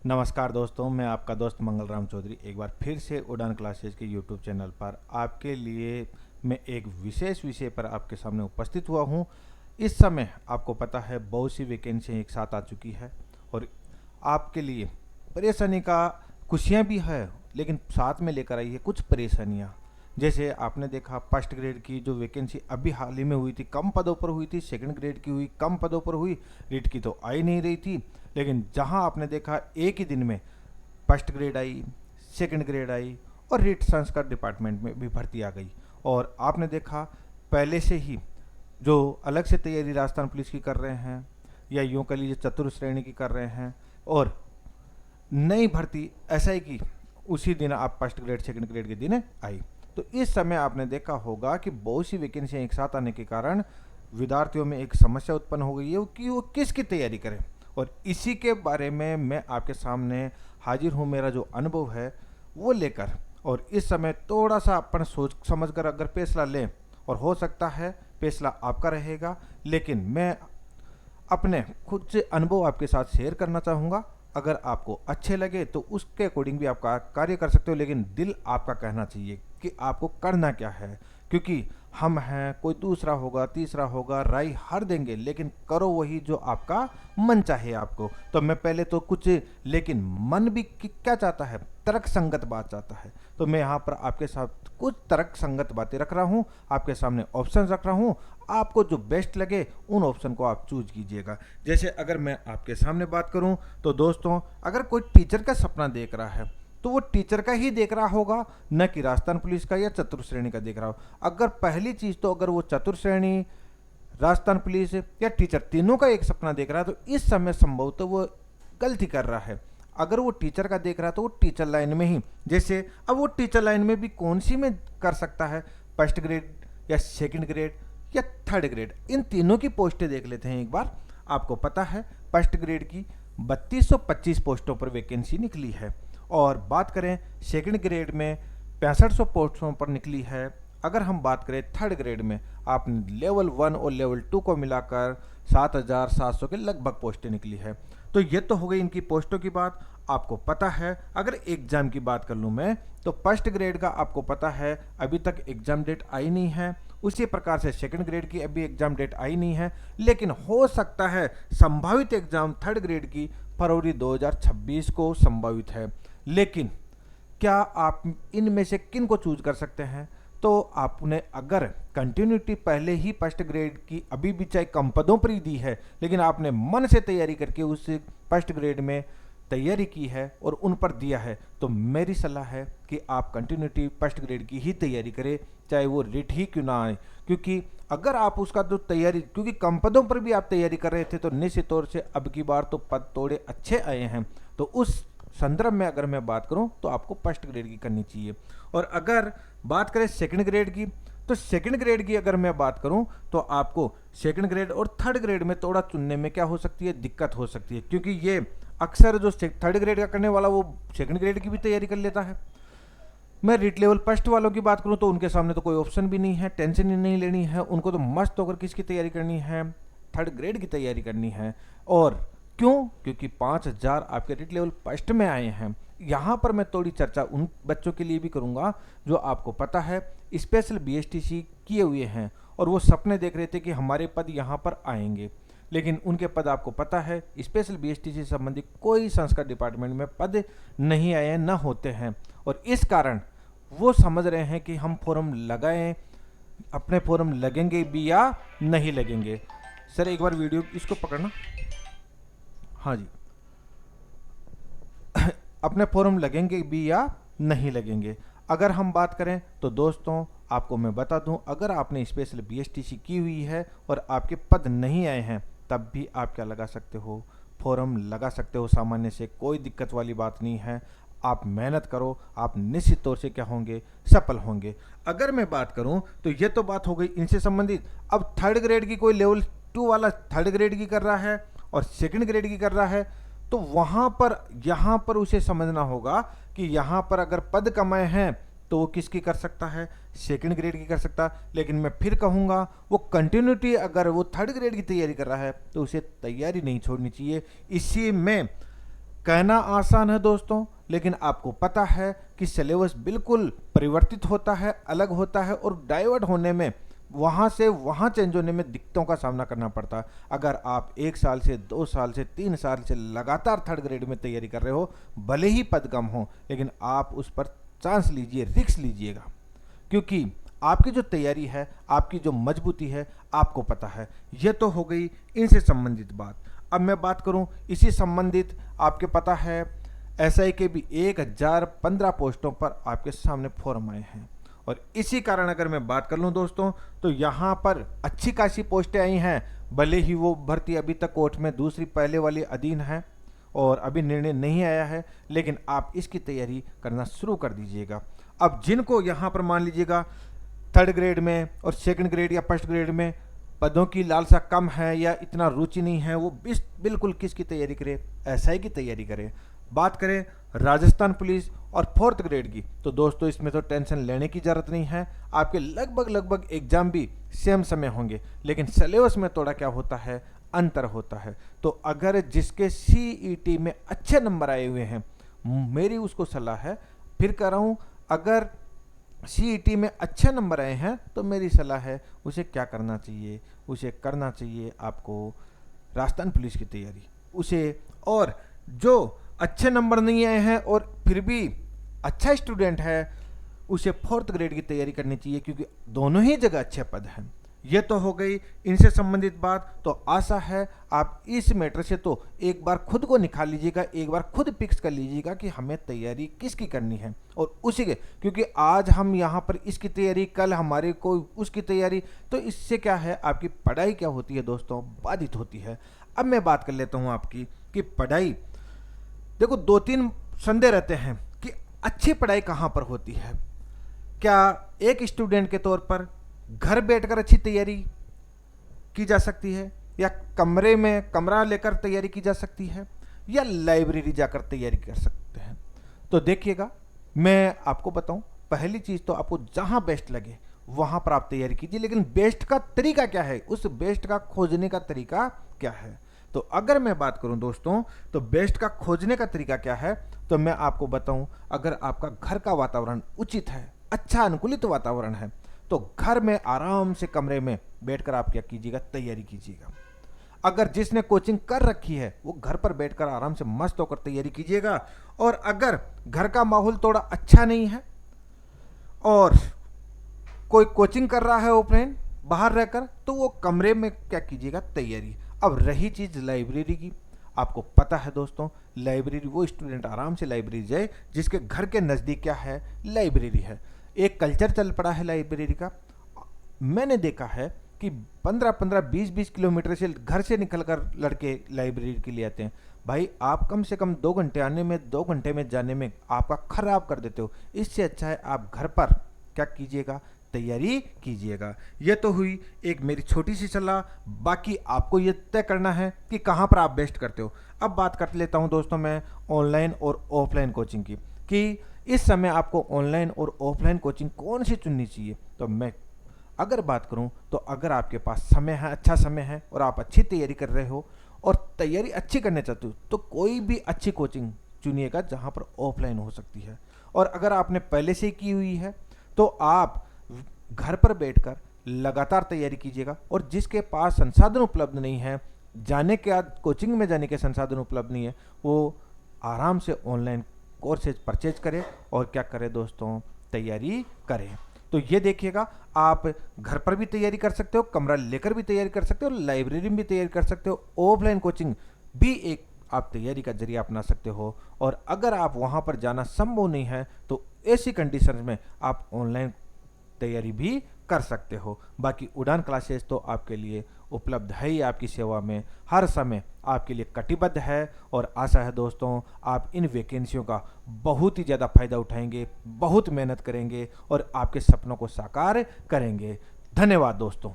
नमस्कार दोस्तों, मैं आपका दोस्त मंगल राम चौधरी एक बार फिर से उड़ान क्लासेस के यूट्यूब चैनल पर आपके लिए मैं एक विशेष विषय पर आपके सामने उपस्थित हुआ हूं। इस समय आपको पता है बहुत सी वैकेंसी एक साथ आ चुकी है और आपके लिए परेशानी का खुशियां भी है, लेकिन साथ में लेकर आई है कुछ परेशानियां। जैसे आपने देखा फर्स्ट ग्रेड की जो वैकेंसी अभी हाल ही में हुई थी, कम पदों पर हुई थी। सेकंड ग्रेड की हुई, कम पदों पर हुई। रीट की तो आ ही नहीं रही थी, लेकिन जहां आपने देखा एक ही दिन में first grade I, second grade I और रीट संस्कार डिपार्टमेंट में भी भर्ती आ गई। और आपने देखा पहले से ही जो अलग से तैयारी राजस्थान पुलिस की कर रहे हैं या यूँ कह लीजिए चतुर्थ श्रेणी की कर रहे हैं, और नई भर्ती एसआई की उसी दिन आप फर्स्ट ग्रेड सेकंड ग्रेड के दिन आई। तो इस समय आपने देखा होगा कि बहुत सी वैकेंसियां एक साथ आने के कारण विद्यार्थियों में एक समस्या उत्पन्न हो गई है कि वो किसकी तैयारी करें। और इसी के बारे में मैं आपके सामने हाजिर हूँ, मेरा जो अनुभव है वो लेकर। और इस समय थोड़ा सा अपन सोच समझ कर अगर फैसला लें, और हो सकता है फैसला आपका रहेगा, लेकिन मैं अपने खुद से अनुभव आपके साथ शेयर करना चाहूँगा। अगर आपको अच्छे लगे तो उसके अकॉर्डिंग भी आप कार्य कर सकते हो, लेकिन दिल आपका कहना चाहिए कि आपको करना क्या है। क्योंकि हम हैं, कोई दूसरा होगा, तीसरा होगा, राय हर देंगे, लेकिन करो वही जो आपका मन चाहे आपको। तो मैं पहले तो कुछ, लेकिन मन भी क्या चाहता है, तर्क संगत बात चाहता है। तो मैं यहाँ पर आपके साथ कुछ तर्क संगत बातें रख रहा हूँ, आपके सामने ऑप्शन रख रहा हूँ। आपको जो बेस्ट लगे उन ऑप्शन को आप चूज कीजिएगा। जैसे अगर मैं आपके सामने बात करूं तो दोस्तों, अगर कोई टीचर का सपना देख रहा है तो वो टीचर का ही देख रहा होगा, न कि राजस्थान पुलिस का या चतुर्थ श्रेणी का देख रहा हो। अगर पहली चीज तो अगर वो चतुर्थ श्रेणी, राजस्थान पुलिस या टीचर तीनों का एक सपना देख रहा है, तो इस समय संभवतः तो वो गलती कर रहा है। अगर वो टीचर का देख रहा है तो वो टीचर लाइन में ही, जैसे अब वो टीचर लाइन में भी कौन सी में कर सकता है, फर्स्ट ग्रेड या सेकंड ग्रेड या थर्ड ग्रेड, इन तीनों की पोस्टें देख लेते हैं एक बार। आपको पता है फर्स्ट ग्रेड की 3225 पोस्टों पर वैकेंसी निकली है, और बात करें सेकंड ग्रेड में 6500 पोस्टों पर निकली है। अगर हम बात करें थर्ड ग्रेड में, आप लेवल 1 और लेवल 2 को मिलाकर 7700 के लगभग पोस्टें निकली है। तो ये तो हो गई इनकी पोस्टों की बात। आपको पता है अगर एग्जाम की बात कर लूँ मैं, तो फर्स्ट ग्रेड का आपको पता है अभी तक एग्जाम डेट आई नहीं है। उसी प्रकार से सेकंड ग्रेड की अभी एग्जाम डेट आई नहीं है, लेकिन हो सकता है संभावित एग्जाम थर्ड ग्रेड की फरवरी 2026 को संभावित है। लेकिन क्या आप इनमें से किन को चूज कर सकते हैं? तो आपने अगर कंटिन्यूटी पहले ही फर्स्ट ग्रेड की अभी भी चाहे कम पदों पर ही दी है, लेकिन आपने मन से तैयारी करके उस फर्स्ट ग्रेड में तैयारी की है और उन पर दिया है, तो मेरी सलाह है कि आप कंटिन्यूटी फर्स्ट ग्रेड की ही तैयारी करें, चाहे वो रिट ही क्यों ना आए। क्योंकि अगर आप उसका जो तैयारी, क्योंकि कम पदों पर भी आप तैयारी कर रहे थे, तो निश्चित तौर से अब की बार तो पद थोड़े अच्छे आए हैं। तो उस संदर्भ में अगर मैं बात करूं तो आपको फर्स्ट ग्रेड की करनी चाहिए। और अगर बात करें सेकंड ग्रेड की, तो सेकंड ग्रेड की अगर मैं बात करूं तो आपको सेकंड ग्रेड और थर्ड ग्रेड में थोड़ा चुनने में क्या हो सकती है, दिक्कत हो सकती है। क्योंकि ये अक्सर जो थर्ड ग्रेड का करने वाला वो सेकंड ग्रेड की भी तैयारी कर लेता है। मैं रीट लेवल फर्स्ट वालों की बात करूं तो उनके सामने तो कोई ऑप्शन भी नहीं है, टेंशन ही नहीं लेनी है। उनको तो मस्त होकर किसकी तैयारी करनी है, थर्ड ग्रेड की तैयारी करनी है। और क्यों? क्योंकि 5000 आपके रीट लेवल फर्स्ट में आए हैं। यहाँ पर मैं थोड़ी चर्चा उन बच्चों के लिए भी करूँगा जो आपको पता है स्पेशल बीएसटीसी किए हुए हैं और वो सपने देख रहे थे कि हमारे पद यहाँ पर आएंगे, लेकिन उनके पद आपको पता है स्पेशल बीएसटीसी संबंधी कोई संस्कार डिपार्टमेंट में पद नहीं आए, न होते हैं। और इस कारण वो समझ रहे हैं कि हम फॉर्म लगाएं, अपने फॉर्म लगेंगे भी या नहीं लगेंगे। सर एक बार वीडियो इसको पकड़ना, हाँ जी। अपने फॉर्म लगेंगे भी या नहीं लगेंगे। अगर हम बात करें तो दोस्तों आपको मैं बता दूं, अगर आपने स्पेशल बीएसटीसी की हुई है और आपके पद नहीं आए हैं, तब भी आप क्या लगा सकते हो, फॉर्म लगा सकते हो। सामान्य से कोई दिक्कत वाली बात नहीं है। आप मेहनत करो, आप निश्चित तौर से क्या होंगे, सफल होंगे। अगर मैं बात करूं तो ये तो बात हो गई इनसे संबंधित। अब थर्ड ग्रेड की कोई लेवल 2 वाला थर्ड ग्रेड की कर रहा है और सेकंड ग्रेड की कर रहा है, तो वहां पर यहां पर उसे समझना होगा कि यहां पर अगर पद कमाए हैं तो वो किसकी कर सकता है, सेकंड ग्रेड की कर सकता। लेकिन मैं फिर कहूंगा वो कंटिन्यूटी, अगर वो थर्ड ग्रेड की तैयारी कर रहा है तो उसे तैयारी नहीं छोड़नी चाहिए। इसी में कहना आसान है दोस्तों, लेकिन आपको पता है कि सिलेबस बिल्कुल परिवर्तित होता है, अलग होता है और डाइवर्ट होने में, वहाँ से वहाँ चेंज होने में दिक्कतों का सामना करना पड़ता है। अगर आप 1 साल से 2 साल से 3 साल से लगातार थर्ड ग्रेड में तैयारी कर रहे हो, भले ही पद कम हो, लेकिन आप उस पर चांस लीजिए, रिस्क लीजिएगा, क्योंकि आपकी जो तैयारी है, आपकी जो मजबूती है, आपको पता है। यह तो हो गई इनसे संबंधित बात। अब मैं बात करूं इसी संबंधित, आपके पता है एसआई के भी 1015 पोस्टों पर आपके सामने फॉर्म आए हैं, और इसी कारण अगर मैं बात कर लूं दोस्तों, तो यहाँ पर अच्छी खासी पोस्टें आई हैं। भले ही वो भर्ती अभी तक कोर्ट में दूसरी पहले वाली अधीन है और अभी निर्णय नहीं आया है, लेकिन आप इसकी तैयारी करना शुरू कर दीजिएगा। अब जिनको यहाँ पर मान लीजिएगा थर्ड ग्रेड में और सेकंड ग्रेड या फर्स्ट ग्रेड में पदों की लालसा कम है या इतना रुचि नहीं है, वो बिल्कुल किसकी तैयारी करे, एसआई की तैयारी करे। बात करें राजस्थान पुलिस और फोर्थ ग्रेड की, तो दोस्तों इसमें तो टेंशन लेने की ज़रूरत नहीं है। आपके लगभग एग्जाम भी सेम समय होंगे, लेकिन सिलेबस में थोड़ा क्या होता है, अंतर होता है। तो अगर जिसके सीईटी में अच्छे नंबर आए हुए हैं, मेरी उसको सलाह है, फिर कह रहा हूँ, अगर सीईटी में अच्छे नंबर आए हैं तो मेरी सलाह है उसे क्या करना चाहिए, उसे करना चाहिए आपको राजस्थान पुलिस की तैयारी उसे। और जो अच्छे नंबर नहीं आए हैं और फिर भी अच्छा स्टूडेंट है, उसे फोर्थ ग्रेड की तैयारी करनी चाहिए, क्योंकि दोनों ही जगह अच्छे पद हैं। ये तो हो गई इनसे संबंधित बात। तो आशा है आप इस मैटर से तो एक बार खुद को निकाल लीजिएगा, एक बार खुद फिक्स कर लीजिएगा कि हमें तैयारी किसकी करनी है, और उसी के, क्योंकि आज हम यहाँ पर इसकी तैयारी, कल हमारे को उसकी तैयारी, तो इससे क्या है, आपकी पढ़ाई क्या होती है दोस्तों, बाधित होती है। अब मैं बात कर लेता हूँ आपकी कि पढ़ाई, देखो 2-3 संदेह रहते हैं कि अच्छी पढ़ाई कहाँ पर होती है। क्या एक स्टूडेंट के तौर पर घर बैठकर अच्छी तैयारी की जा सकती है, या कमरे में कमरा लेकर तैयारी की जा सकती है, या लाइब्रेरी जाकर तैयारी कर सकते हैं? तो देखिएगा, मैं आपको बताऊं, पहली चीज़ तो आपको जहां बेस्ट लगे वहां पर आप तैयारी कीजिए, लेकिन बेस्ट का तरीका क्या है, उस बेस्ट का खोजने का तरीका क्या है। तो अगर मैं बात करूं दोस्तों, तो बेस्ट का खोजने का तरीका क्या है, तो मैं आपको बताऊं, अगर आपका घर का वातावरण उचित है, अच्छा अनुकूलित वातावरण है, तो घर में आराम से कमरे में बैठकर आप क्या कीजिएगा, तैयारी कीजिएगा। अगर जिसने कोचिंग कर रखी है वो घर पर बैठकर आराम से मस्त होकर तैयारी कीजिएगा। और अगर घर का माहौल थोड़ा अच्छा नहीं है और कोई कोचिंग कर रहा है ऑफलाइन बाहर रहकर, तो वो कमरे में क्या कीजिएगा, तैयारी। अब रही चीज लाइब्रेरी की, आपको पता है दोस्तों, लाइब्रेरी वो स्टूडेंट आराम से लाइब्रेरी जाए जिसके घर के नज़दीक क्या है, लाइब्रेरी है। एक कल्चर चल पड़ा है लाइब्रेरी का, मैंने देखा है कि 15-15, 20-20 किलोमीटर से घर से निकलकर लड़के लाइब्रेरी के लिए आते हैं। भाई आप कम से कम 2 घंटे आने में, 2 घंटे में जाने में आपका खराब कर देते हो। इससे अच्छा है आप घर पर क्या कीजिएगा, तैयारी कीजिएगा। यह तो हुई एक मेरी छोटी सी सलाह। बाकी आपको ये तय करना है कि कहाँ पर आप बेस्ट करते हो। अब बात कर लेता हूँ दोस्तों मैं ऑनलाइन और ऑफलाइन कोचिंग की, कि इस समय आपको ऑनलाइन और ऑफलाइन कोचिंग कौन सी चुननी चाहिए। तो मैं अगर बात करूं, तो अगर आपके पास समय है, अच्छा समय है, और आप अच्छी तैयारी कर रहे हो और तैयारी अच्छी करना चाहते हो, तो कोई भी अच्छी कोचिंग चुनिएगा जहां पर ऑफलाइन हो सकती है। और अगर आपने पहले से की हुई है तो आप घर पर बैठकर लगातार तैयारी कीजिएगा। और जिसके पास संसाधन उपलब्ध नहीं है, जाने के बाद कोचिंग में जाने के संसाधन उपलब्ध नहीं है, वो आराम से ऑनलाइन कोर्सेज परचेज करें और क्या करें दोस्तों, तैयारी करें। तो ये देखिएगा, आप घर पर भी तैयारी कर सकते हो, कमरा लेकर भी तैयारी कर सकते हो, लाइब्रेरी में भी तैयारी कर सकते हो, ऑफलाइन कोचिंग भी एक आप तैयारी का जरिया अपना सकते हो। और अगर आप वहाँ पर जाना संभव नहीं है, तो ऐसी कंडीशन में आप ऑनलाइन तैयारी भी कर सकते हो। बाकी उड़ान क्लासेस तो आपके लिए उपलब्ध है ही, आपकी सेवा में हर समय आपके लिए कटिबद्ध है। और आशा है दोस्तों आप इन वैकेंसियों का बहुत ही ज़्यादा फायदा उठाएंगे, बहुत मेहनत करेंगे और आपके सपनों को साकार करेंगे। धन्यवाद दोस्तों।